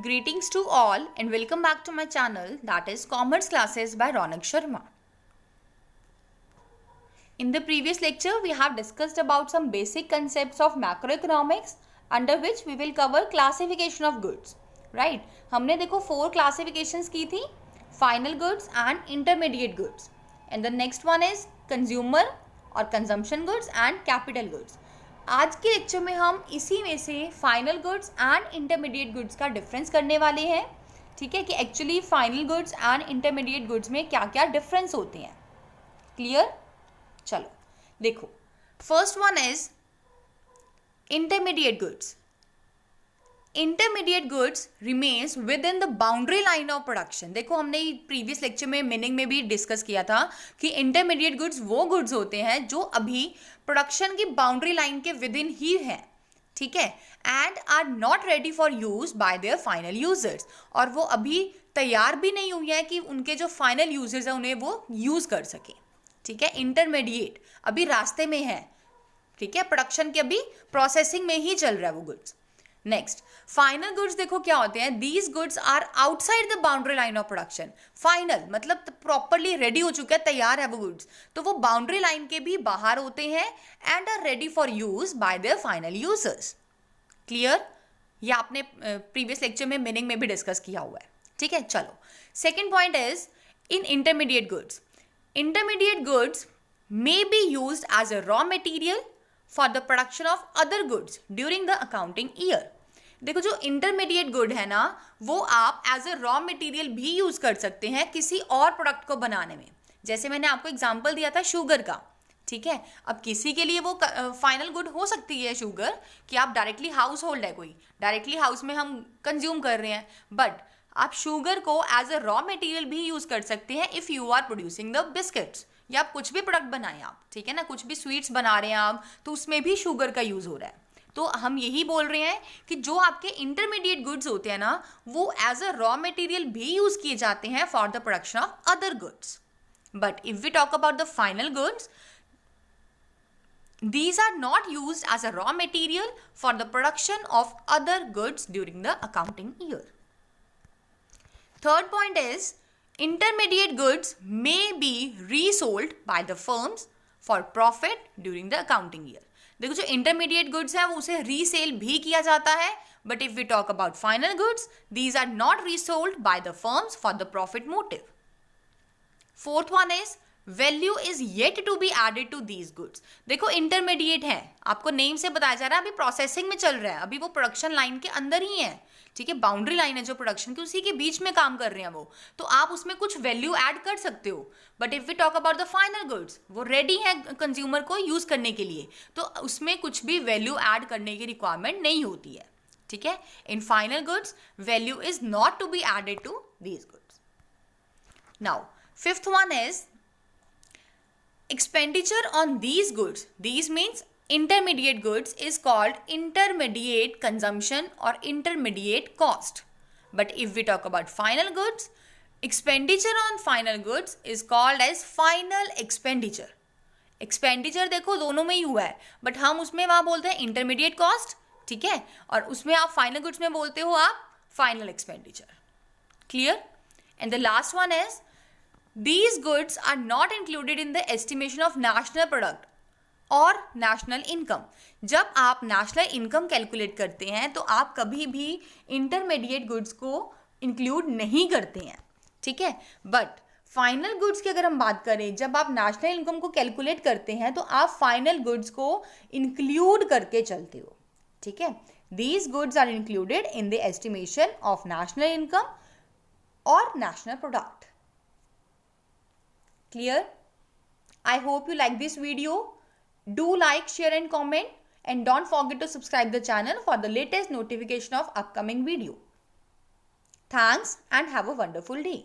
Greetings to all and welcome back to my channel, that is Commerce Classes by Ronak Sharma. In the previous lecture, we have discussed about some basic concepts of macroeconomics under which we will cover classification of goods. Right? हमने देखो 4 classifications की थी, final goods and intermediate goods. And the next one is consumer or consumption goods and capital goods. आज के lecture में हम इसी में से final goods and intermediate goods का डिफरेंस करने वाले हैं. ठीक है कि actually final goods and intermediate goods में क्या क्या डिफरेंस होते हैं. क्लियर? चलो देखो, first one is intermediate goods. Intermediate goods remains with in the boundary line of production. देखो हमने प्रीवियस लेक्चर में मीनिंग में भी डिस्कस किया था कि इंटरमीडिएट गुड्स वो गुड्स होते हैं जो अभी प्रोडक्शन की बाउंड्री लाइन के विद इन ही हैं. ठीक है, and are not ready for use by their final users. और वो अभी तैयार भी नहीं हुई है कि उनके जो फाइनल यूजर्स हैं उन्हें वो यूज कर सके. ठीक है, इंटरमीडिएट अभी रास्ते में है. ठीक है, प्रोडक्शन के अभी प्रोसेसिंग में ही चल रहा है वो गुड्स. नेक्स्ट, फाइनल गुड्स देखो क्या होते हैं. These goods are outside the boundary line of production. Final मतलब प्रॉपरली रेडी हो चुका है, तैयार है वो गुड्स, तो वो बाउंड्री लाइन के भी बाहर होते हैं and are ready for use by their final users. Clear? ये आपने प्रीवियस लेक्चर में मीनिंग में भी डिस्कस किया हुआ है. ठीक है, चलो second point is in intermediate goods. Intermediate goods may be used as a raw material for the production of other goods during the accounting year. देखो जो इंटरमीडिएट गुड है ना, वो आप एज अ रॉ मटेरियल भी use कर सकते हैं किसी और प्रोडक्ट को बनाने में. जैसे मैंने आपको एग्जांपल दिया था शुगर का. ठीक है, अब किसी के लिए वो फाइनल गुड हो सकती है शुगर, कि आप डायरेक्टली हाउस होल्ड है, कोई डायरेक्टली हाउस में हम कंज्यूम कर रहे हैं, बट आप शुगर को एज अ रॉ मटेरियल भी यूज कर सकते हैं if you are producing the biscuits, या आप कुछ भी प्रोडक्ट बनाएं आप. ठीक है ना, कुछ भी स्वीट्स बना रहे हैं आप, तो उसमें भी शुगर का यूज हो रहा है. तो हम यही बोल रहे हैं कि जो आपके इंटरमीडिएट गुड्स होते हैं ना, वो एज अ रॉ मटेरियल भी यूज किए जाते हैं for the production of other goods. But if we talk about the final goods, these are not used as a raw material for the production of other goods during the accounting year. Third point is intermediate goods may be resold by the firms for profit during the accounting year. देखो जो intermediate goods है वो उसे resale भी किया जाता है, but if we talk about final goods, these are not resold by the firms for the profit motive. Fourth one is value is yet to be added to these goods. देखो intermediate है, आपको name से बताया जा रहा है, अभी processing में चल रहा है, अभी वो प्रोडक्शन लाइन के अंदर ही है. ठीक है, बाउंड्री लाइन है जो प्रोडक्शन की, उसी के बीच में काम कर रहे हैं वो, तो आप उसमें कुछ वैल्यू ऐड कर सकते हो. But if we talk about the final goods, वो रेडी है कंज्यूमर को यूज करने के लिए, तो उसमें कुछ भी वैल्यू ऐड करने की रिक्वायरमेंट नहीं होती है. ठीक है, in final goods value is not to be added to these goods. Now fifth one is expenditure on these goods. These means intermediate goods is called intermediate consumption or intermediate cost. But if we talk about final goods, expenditure on final goods is called as final expenditure. Expenditure देखो दोनों में ही हुआ है, but हम उसमें वहाँ बोलते हैं intermediate cost. ठीक है, और उसमें आप final goods में बोलते हो आप final expenditure. Clear? And the last one is these goods are not included in the estimation of national product or national income. जब आप national income कैलकुलेट करते हैं तो आप कभी भी intermediate goods को include नहीं करते हैं. ठीक है, बट फाइनल गुड्स की अगर हम बात करें, जब आप नेशनल इनकम को कैलकुलेट करते हैं तो आप फाइनल गुड्स को इंक्लूड करके चलते हो. ठीक है, these goods are included in the estimation of national income और national product. Clear? I hope you like this video. Do like, share and comment, and don't forget to subscribe the channel for the latest notification of upcoming video. Thanks and have a wonderful day.